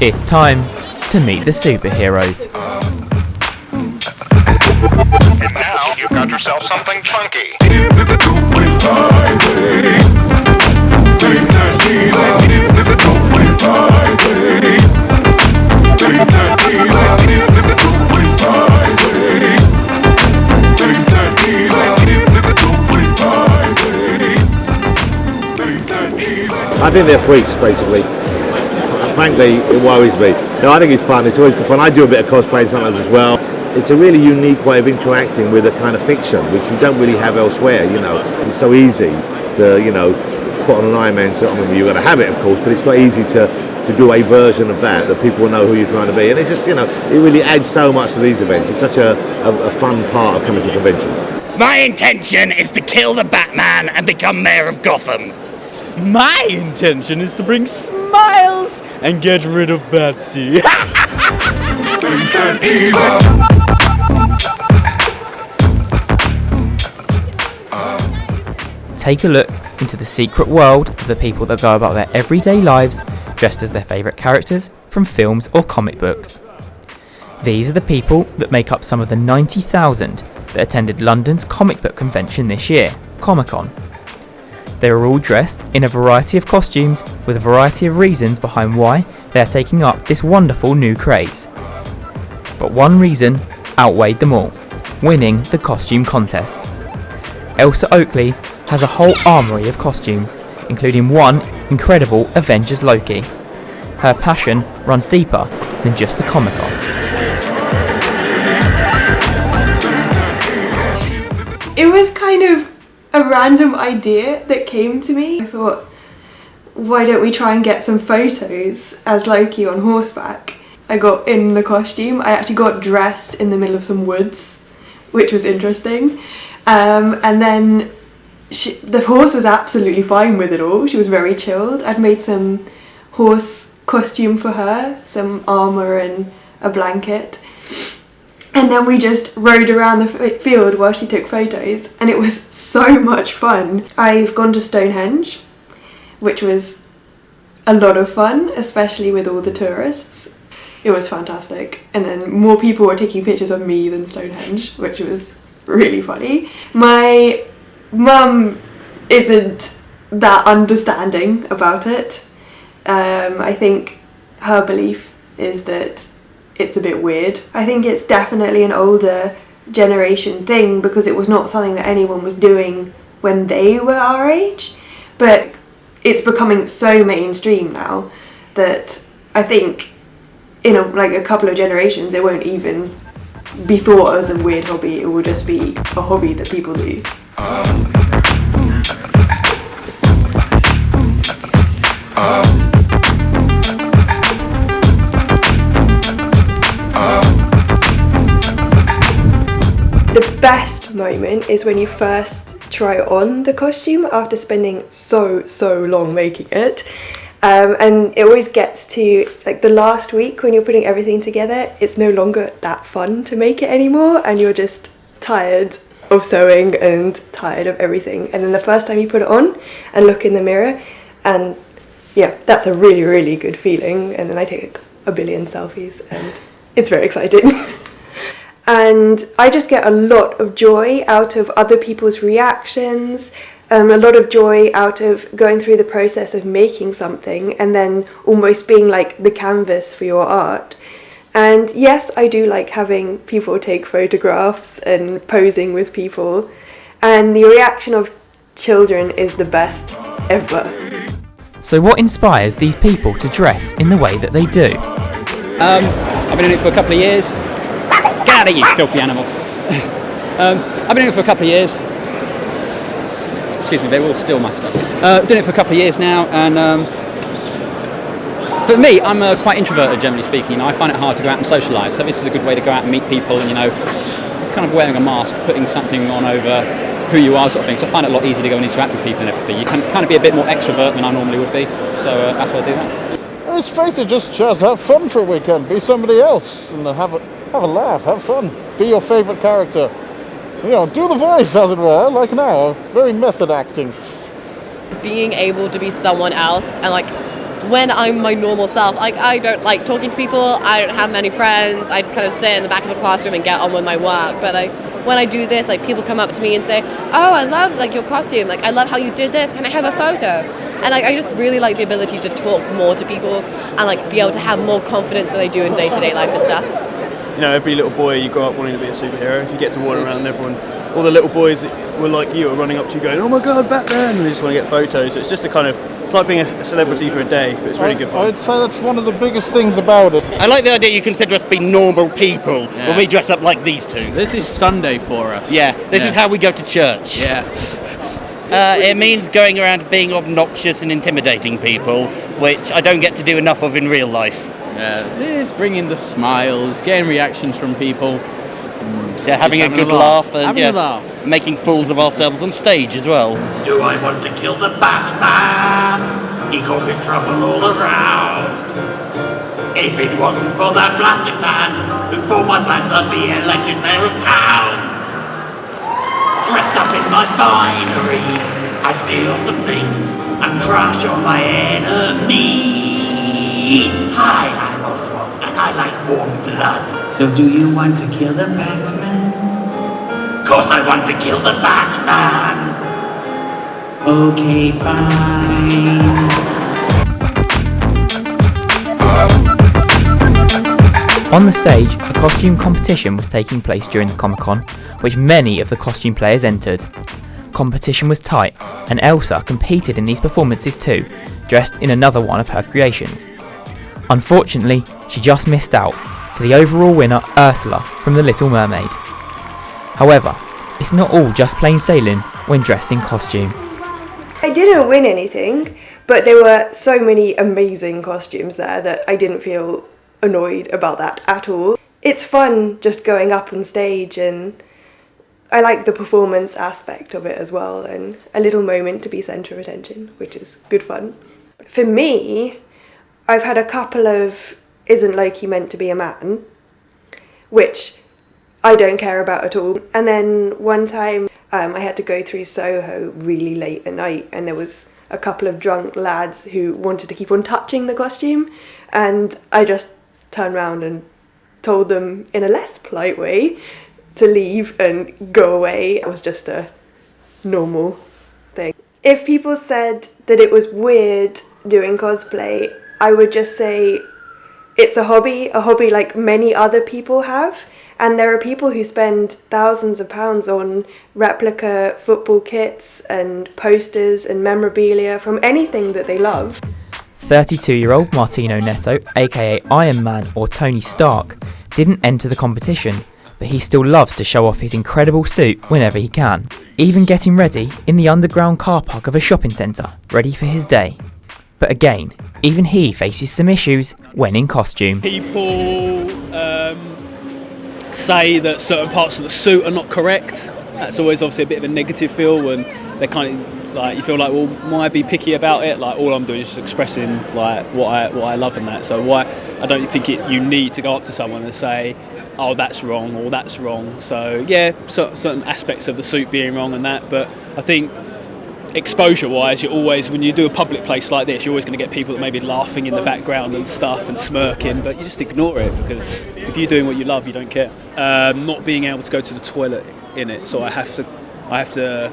It's time to meet the superheroes. And now you've got yourself something funky. I think they're freaks, basically. Frankly, it worries me. No, I think it's fun. It's always good fun. I do a bit of cosplay sometimes as well. It's a really unique way of interacting with a kind of fiction, which you don't really have elsewhere, you know. It's so easy to, you know, put on an Iron Man suit. I mean, you've got to have it, of course, but it's quite easy to do a version of that people will know who you're trying to be. And it's just, you know, it really adds so much to these events. It's such a fun part of coming to a convention. My intention is to kill the Batman and become mayor of Gotham. My intention is to bring smiles and get rid of Betsy. Take a look into the secret world of the people that go about their everyday lives dressed as their favourite characters from films or comic books. These are the people that make up some of the 90,000 that attended London's comic book convention this year, Comic-Con. They are all dressed in a variety of costumes with a variety of reasons behind why they are taking up this wonderful new craze. But one reason outweighed them all, winning the costume contest. Elsa Oakley has a whole armoury of costumes, including one incredible Avengers Loki. Her passion runs deeper than just the Comic-Con. It was kind of a random idea that came to me. I thought, why don't we try and get some photos as Loki on horseback? I got in the costume. I actually got dressed in the middle of some woods, which was interesting. And then the horse was absolutely fine with it all. She was very chilled. I'd made some horse costume for her, some armour and a blanket. And then we just rode around the field while she took photos, and it was so much fun. I've gone to Stonehenge, which was a lot of fun, especially with all the tourists. It was fantastic. And then more people were taking pictures of me than Stonehenge, which was really funny. My mum isn't that understanding about it. I think her belief is that it's a bit weird. I think it's definitely an older generation thing because it was not something that anyone was doing when they were our age, but it's becoming so mainstream now that I think in a couple of generations it won't even be thought as a weird hobby. It will just be a hobby that people do. The best moment is when you first try on the costume after spending so long making it, and it always gets to like the last week when you're putting everything together. It's no longer that fun to make it anymore, and you're just tired of sewing and tired of everything. And then the first time you put it on and look in the mirror, and yeah, that's a really good feeling. And then I take a billion selfies and it's very exciting. And I just get a lot of joy out of other people's reactions, a lot of joy out of going through the process of making something and then almost being like the canvas for your art. And yes, I do like having people take photographs and posing with people, and the reaction of children is the best ever. So what inspires these people to dress in the way that they do? I've been doing it for a couple of years. Get out of you, filthy animal. I've been doing it for a couple of years. Excuse me, they will steal my stuff. Doing it for a couple of years now, and for me, I'm quite introverted, generally speaking. You know, I find it hard to go out and socialise, so this is a good way to go out and meet people, and, you know, kind of wearing a mask, putting something on over who you are, sort of thing. So I find it a lot easier to go and interact with people and everything. You can kind of be a bit more extrovert than I normally would be, so that's why I do that. Let's face it, just have fun for a weekend. Be somebody else and have a laugh, have fun. Be your favourite character. do the voice, as it were, like now. Very method acting. Being able to be someone else, and like when I'm my normal self, like I don't like talking to people, I don't have many friends, I just kind of sit in the back of the classroom and get on with my work. But like when I do this, like people come up to me and say, oh, I love like your costume, like I love how you did this, can I have a photo? And like I just really like the ability to talk more to people and like be able to have more confidence than I do in day-to-day life and stuff. You know, every little boy, you grow up wanting to be a superhero. If you get to walk around, everyone, all the little boys that were like you are running up to you going, oh my god, Batman, and they just want to get photos. So it's just it's like being a celebrity for a day, but it's really good fun. I'd say that's one of the biggest things about it. I like the idea you consider us to be normal people when we dress up like these two. This is Sunday for us. Yeah, this is how we go to church. Yeah. It means going around being obnoxious and intimidating people, which I don't get to do enough of in real life. Yeah, it's bringing the smiles, getting reactions from people. Yeah, having a good laugh and having a laugh. Making fools of ourselves on stage as well. Do I want to kill the Batman? He causes trouble all around. If it wasn't for that plastic man who for my plans I'd be elected mayor of town. Dressed up in my finery, I steal some things and crush all my enemies. Hi, I'm Oswald and I like warm blood. So do you want to kill the Batman? Course I want to kill the Batman. Okay, fine. On the stage, a costume competition was taking place during the Comic-Con, which many of the costume players entered. Competition was tight, and Elsa competed in these performances too, dressed in another one of her creations. Unfortunately, she just missed out to the overall winner, Ursula from The Little Mermaid. However, it's not all just plain sailing when dressed in costume. I didn't win anything, but there were so many amazing costumes there that I didn't feel annoyed about that at all. It's fun just going up on stage, and I like the performance aspect of it as well, and a little moment to be centre of attention, which is good fun. For me, I've had a couple of Isn't Loki Meant to Be a Man, which I don't care about at all. And then one time I had to go through Soho really late at night, and there was a couple of drunk lads who wanted to keep on touching the costume, and I just turned around and told them in a less polite way to leave and go away. It was just a normal thing. If people said that it was weird doing cosplay, I would just say it's a hobby like many other people have, and there are people who spend thousands of pounds on replica football kits and posters and memorabilia from anything that they love. 32-year-old Martino Netto, aka Iron Man or Tony Stark, didn't enter the competition, but he still loves to show off his incredible suit whenever he can, even getting ready in the underground car park of a shopping centre, ready for his day. But again, even he faces some issues when in costume. People say that certain parts of the suit are not correct. That's always obviously a bit of a negative feel when they're kind of like, you feel like, well, why be picky about it? Like, all I'm doing is just expressing like what I love in that. So why I don't think you need to go up to someone and say, oh, that's wrong or that's wrong. So yeah, certain aspects of the suit being wrong and that, but I think exposure-wise, you're always, when you do a public place like this, you're always going to get people that may be laughing in the background and stuff and smirking, but you just ignore it, because if you're doing what you love, you don't care. Not being able to go to the toilet in it, so I have to.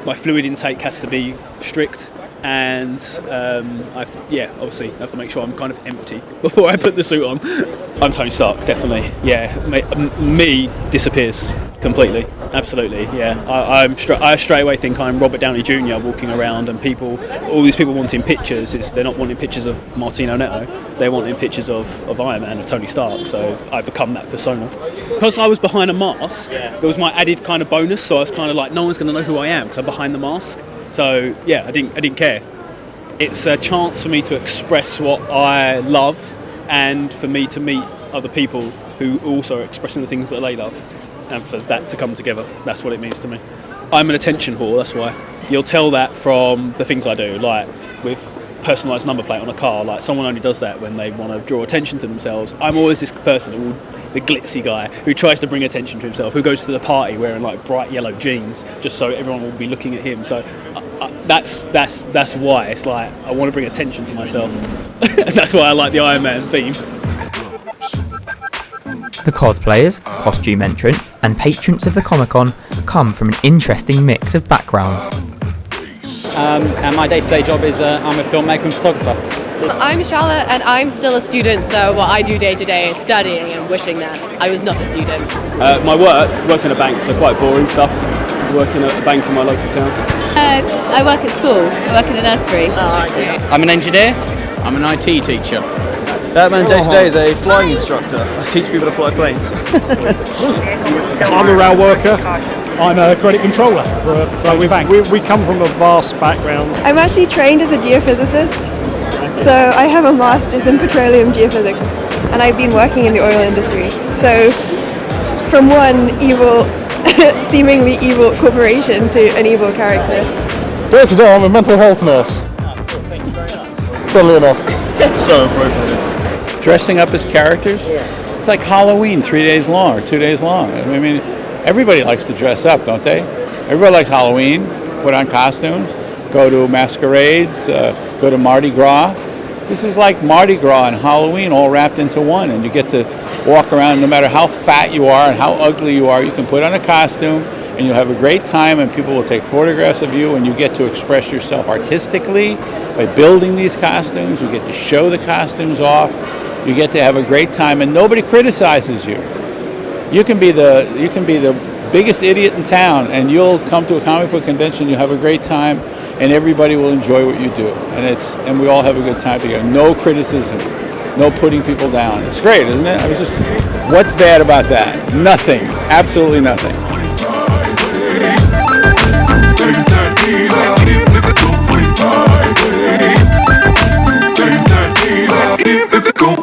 My fluid intake has to be strict, and obviously I have to make sure I'm kind of empty before I put the suit on. I'm Tony Stark, definitely. Yeah, me disappears completely. Absolutely, yeah. I straight away think I'm Robert Downey Jr. walking around, and all these people wanting pictures. They're not wanting pictures of Martino Netto. They're wanting pictures of Iron Man, of Tony Stark. So I become that persona. Because I was behind a mask, there was my added kind of bonus. So I was kind of like, no one's going to know who I am because I'm behind the mask. So yeah, I didn't care. It's a chance for me to express what I love, and for me to meet other people who also are expressing the things that they love. And for that to come together, that's what it means to me. I'm an attention whore, that's why. You'll tell that from the things I do, like with personalised number plate on a car. Like, someone only does that when they want to draw attention to themselves. I'm always this person the glitzy guy who tries to bring attention to himself, who goes to the party wearing like bright yellow jeans just so everyone will be looking at him. So that's why it's like I want to bring attention to myself. And that's why I like the Iron Man theme. The cosplayers, costume entrants, and patrons of the Comic-Con come from an interesting mix of backgrounds. And my day-to-day job is I'm a filmmaker and photographer. I'm Charlotte and I'm still a student, so what I do day to day is studying and wishing that I was not a student. My work in a bank, so quite boring stuff. Working at a bank in my local town. I work at school, I work in a nursery. I'm an engineer. I'm an IT teacher. Batman day to day is a flying instructor. I teach people to fly planes. I'm a rail worker. I'm a credit controller for a private bank. We come from a vast background. I'm actually trained as a geophysicist. So I have a master's in petroleum geophysics and I've been working in the oil industry. So from one evil, seemingly evil corporation to an evil character. Day to day I'm a mental health nurse. Funnily enough. So appropriate. Dressing up as characters? It's like Halloween 3 days long or 2 days long. I mean, everybody likes to dress up, don't they? Everybody likes Halloween, put on costumes, go to masquerades, go to Mardi Gras. This is like Mardi Gras and Halloween all wrapped into one, and you get to walk around. No matter how fat you are and how ugly you are, you can put on a costume and you'll have a great time, and people will take photographs of you, and you get to express yourself artistically by building these costumes. You get to show the costumes off. You get to have a great time, and nobody criticizes you. You can be the biggest idiot in town, and you'll come to a comic book convention. You'll have a great time, and everybody will enjoy what you do, and we all have a good time together. No criticism, no putting people down. It's great, isn't it? I was just, what's bad about that? Nothing, absolutely nothing. If it go